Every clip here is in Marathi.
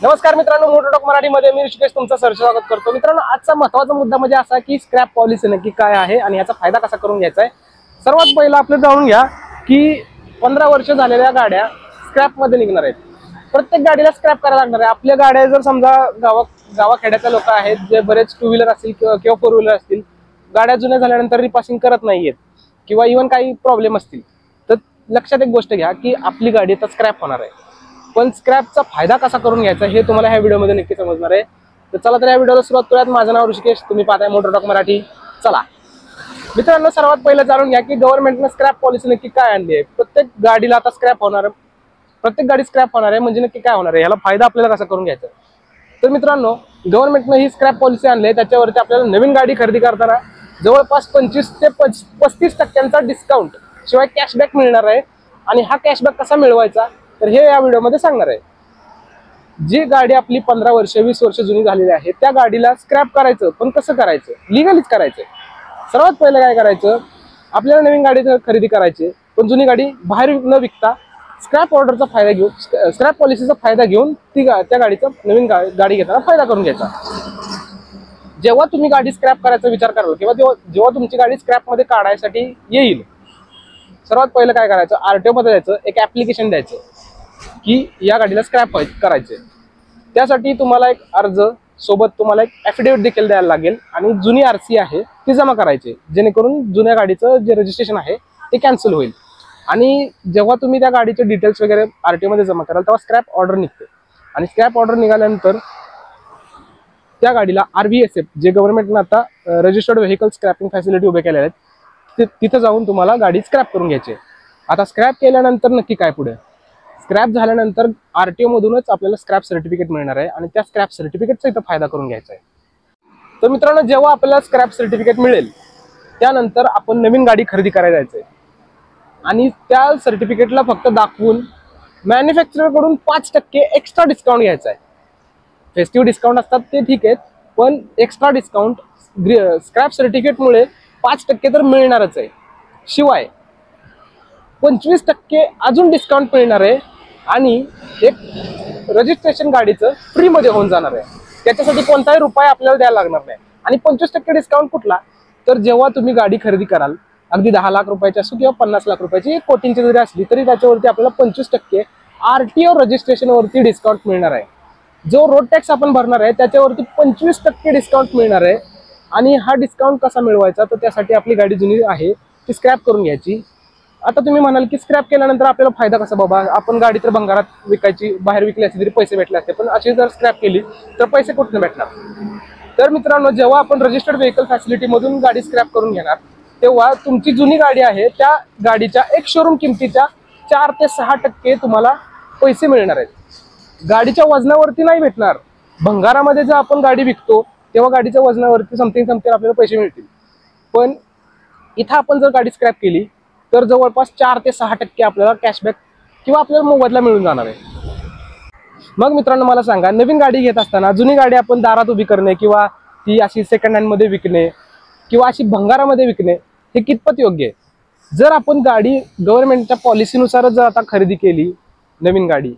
नमस्कार मित्रांनो, मोटर टॉक मराठीमध्ये मी ऋषिकेश तुमचं सहर्ष स्वागत करतो। मित्रांनो, आजचा महत्त्वाचा मुद्दा म्हणजे असा की स्क्रॅप पॉलिसी नक्की काय आहे आणि याचा फायदा कसा करून घ्यायचा आहे। सर्वात पहिला आपलं जाणून घ्या की 15 वर्ष झालेल्या गाड्या स्क्रॅप मध्ये निघणार आहेत। प्रत्येक गाडीला स्क्रॅप करायला लागणार आहे। आपल्या गाड्या जर समजा गावाखेड्याचे लोक आहेत जे बरेच टू व्हीलर असतील किंवा फोर व्हीलर असतील, गाड्या जुन्या झाल्यानंतर रिपासिंग करत नाहीयेत किंवा इव्हन काही प्रॉब्लेम असतील, तर लक्षात एक गोष्ट घ्या की आपली गाडी आता स्क्रॅप होणार आहे। पण स्क्रॅपचा फायदा कसा करून घ्यायचा हे तुम्हाला ह्या व्हिडिओमध्ये नक्की समजणार आहे। तर चला तर या व्हिडिओला सुरुवात करूयात। माझं नाव ऋषिकेश, तुम्ही पाहताय मोटर टॉक मराठी। चला मित्रांनो, सर्वात पहिलं जाणून घ्या की गव्हर्नमेंटने स्क्रॅप पॉलिसी नक्की काय आणली आहे। प्रत्येक गाडीला आता स्क्रॅप होणार आहे, प्रत्येक गाडी स्क्रॅप होणार आहे म्हणजे नक्की काय होणार आहे, याला फायदा आपल्याला कसा करून घ्यायचा। तर मित्रांनो, गव्हर्नमेंटने ही स्क्रॅप पॉलिसी आणली आहे, त्याच्यावरती आपल्याला नवीन गाडी खरेदी करताना जवळपास 25 ते 35% डिस्काउंट शिवाय कॅशबॅक मिळणार आहे। आणि हा कॅशबॅक कसा मिळवायचा तर हे या व्हिडिओमध्ये सांगणार आहे। जी गाडी आपली 15 वर्ष 20 वर्ष जुनी झालेली आहे त्या गाडीला स्क्रॅप करायचं, पण कसं करायचं, लिगलीच करायचं। सर्वात पहिलं काय करायचं, आपल्याला नवीन गाडी खरेदी करायची, पण जुनी गाडी बाहेर न विकता स्क्रॅप ऑर्डरचा फायदा घेऊन, स्क्रॅप पॉलिसीचा फायदा घेऊन त्या गाडीचा नवीन गाडी घेताना फायदा करून घ्यायचा। जेव्हा तुम्ही गाडी स्क्रॅप करायचा विचार कराल किंवा जेव्हा तुमची गाडी स्क्रॅप मध्ये काढायसाठी येईल, सर्वात पहिलं काय करायचं, आरटीओ मध्ये जायचं, एक ऍप्लिकेशन द्यायचं की या गाडीला स्क्रॅप करायचे। त्यासाठी तुम्हाला एक अर्ज सोबत तुम्हाला एक ॲफिडेविट देखील द्यायला लागेल आणि जुनी आरसी आहे ती जमा करायची, जेणेकरून जुन्या गाडीचं जे रजिस्ट्रेशन आहे ते कॅन्सल होईल। आणि जेव्हा तुम्ही त्या गाडीचे डिटेल्स वगैरे आरटीओ मध्ये जमा कराल तेव्हा स्क्रॅप ऑर्डर निघते। आणि स्क्रॅप ऑर्डर निघाल्यानंतर त्या गाडीला RVSF, जे गव्हर्नमेंटने आता रजिस्टर्ड व्हेकल स्क्रॅपिंग फॅसिलिटी उभे केलेले आहेत, तिथं जाऊन तुम्हाला गाडी स्क्रॅप करून घ्यायची। आता स्क्रॅप केल्यानंतर नक्की काय पुढे, स्क्रॅप झाल्यानंतर आरटीओ मधूनच आपल्याला स्क्रॅप सर्टिफिकेट मिळणार आहे आणि त्या स्क्रॅप सर्टिफिकेटचा इथं फायदा करून घ्यायचा आहे। तर मित्रांनो, जेव्हा आपल्याला स्क्रॅप सर्टिफिकेट मिळेल त्यानंतर आपण नवीन गाडी खरेदी करायला जायचंय आणि त्या सर्टिफिकेटला फक्त दाखवून मॅन्युफॅक्चरर कडून 5% एक्स्ट्रा डिस्काउंट घ्यायचा आहे। फेस्टिव्ह डिस्काउंट असतात ते ठीक आहेत, पण एक्स्ट्रा डिस्काउंट स्क्रॅप सर्टिफिकेटमुळे 5% तर मिळणारच आहे, शिवाय 25% अजून डिस्काउंट मिळणार आहे आणि एक रजिस्ट्रेशन गाडीचं फ्री मध्ये होऊन जाणार आहे। त्याच्यासाठी कोणताही रुपया आपल्याला द्यायला लागणार नाही। आणि 25% डिस्काउंट कुठला, तर जेव्हा तुम्ही गाडी खरेदी कराल, अगदी 10 लाख रुपयाची असो किंवा 50 लाख रुपयाची, 1 कोटींची जरी असली तरी त्याच्यावरती आपल्याला 25% आरटीओ रजिस्ट्रेशन वरती डिस्काउंट मिळणार आहे। जो रोड टॅक्स आपण भरणार आहे त्याच्यावरती 25% डिस्काउंट मिळणार आहे। आणि हा डिस्काउंट कसा मिळवायचा, तर त्यासाठी आपली गाडी जुनी आहे ती स्क्रॅप करून घ्यायची। आता तुम्ही म्हणाल की स्क्रॅप केल्यानंतर आपल्याला फायदा कसा, बाबा आपण गाडी तर भंगारात विकायची, बाहेर विकली असती तरी पैसे भेटले असते, पण अशी जर स्क्रॅप केली तर पैसे कुठून भेटणार। तर मित्रांनो, जेव्हा आपण रजिस्टर्ड व्हेकल फॅसिलिटी मधून गाडी स्क्रॅप करून घेणार तेव्हा तुमची जुनी गाडी आहे त्या गाडीच्या एक शोरूम किमतीच्या 4 ते 6% तुम्हाला पैसे मिळणार आहेत। गाडीच्या वजनावरती नाही भेटणार। भंगारामध्ये जर आपण गाडी विकतो तेव्हा गाडीच्या वजनावरती समथिंग आपल्याला पैसे मिळतील, पण इथं आपण जर गाडी स्क्रॅप केली तर जवळपास 4 ते 6% आपल्याला कॅशबॅक किंवा आपल्याला मोबदला मिळून जाणार आहे। मग मित्रांनो, मला सांगा, नवीन गाडी घेत असताना जुनी गाडी आपण दारात उभी करणे किंवा ती अशी सेकंड हँड मध्ये विकणे किंवा अशी भंगारामध्ये विकणे हे कितपत योग्य आहे। जर आपण गाडी गव्हर्नमेंटच्या पॉलिसीनुसारच जर आता खरेदी केली नवीन गाडी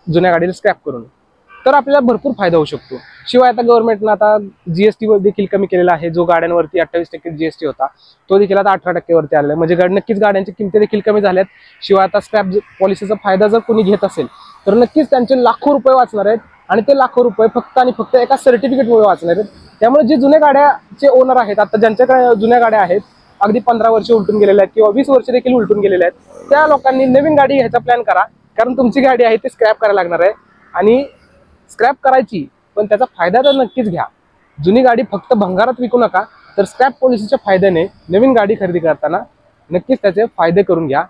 जुन्या गाडीला स्क्रॅप करून, तर आपल्याला भरपूर फायदा होऊ शकतो। शिवाय आता गव्हर्नमेंटने आता जीएसटी देखील कमी केलेला आहे। जो गाड्यांवरती 28% जीएसटी होता तो देखील आता 18% वरती आलेला आहे, म्हणजे नक्कीच गाड्यांच्या किमती देखील कमी झाल्यात। शिवाय आता स्क्रॅप पॉलिसीचा फायदा जर कोणी घेत असेल तर नक्कीच त्यांचे लाखो रुपये वाचणार आहेत आणि ते लाखो रुपये फक्त आणि फक्त एका सर्टिफिकेटमुळे वाचणार आहेत। त्यामुळे जे जुन्या गाड्याचे ओनर आहेत, आता ज्यांच्याकडे जुन्या गाड्या आहेत, अगदी 15 वर्ष उलटून गेलेल्या आहेत किंवा 20 वर्ष देखील उलटून गेलेल्या आहेत, त्या लोकांनी नवीन गाडी घ्यायचा प्लॅन करा, कारण तुमची गाडी आहे ती स्क्रॅप करायला लागणार आहे। आणि स्क्रॅप करायची, पण त्याचा फायदा तर नक्कीच घ्या। जुनी गाडी फक्त भंगारात विकू नका, तर स्क्रॅप पॉलिसीच्या फायद्याने नवीन गाडी खरेदी करताना नक्कीच त्याचे फायदे करून घ्या।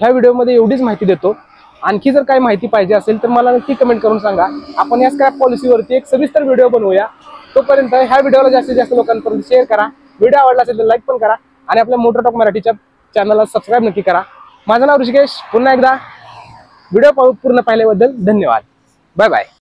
ह्या व्हिडिओमध्ये एवढीच माहिती देतो। आणखी जर काही माहिती पाहिजे असेल तर मला नक्की कमेंट करून सांगा। आपण या स्क्रॅप पॉलिसीवरती एक सविस्तर व्हिडिओ बनवूया। तोपर्यंत ह्या व्हिडिओला जास्तीत जास्त लोकांपर्यंत शेअर करा, व्हिडिओ आवडला असेल तर लाईक पण करा आणि आपल्या मोटर टॉक मराठीच्या चॅनलला सबस्क्राईब नक्की करा। माझं नाव ऋषिकेश। पुन्हा एकदा व्हिडिओ पूर्ण पाहिल्याबद्दल धन्यवाद। Bye bye.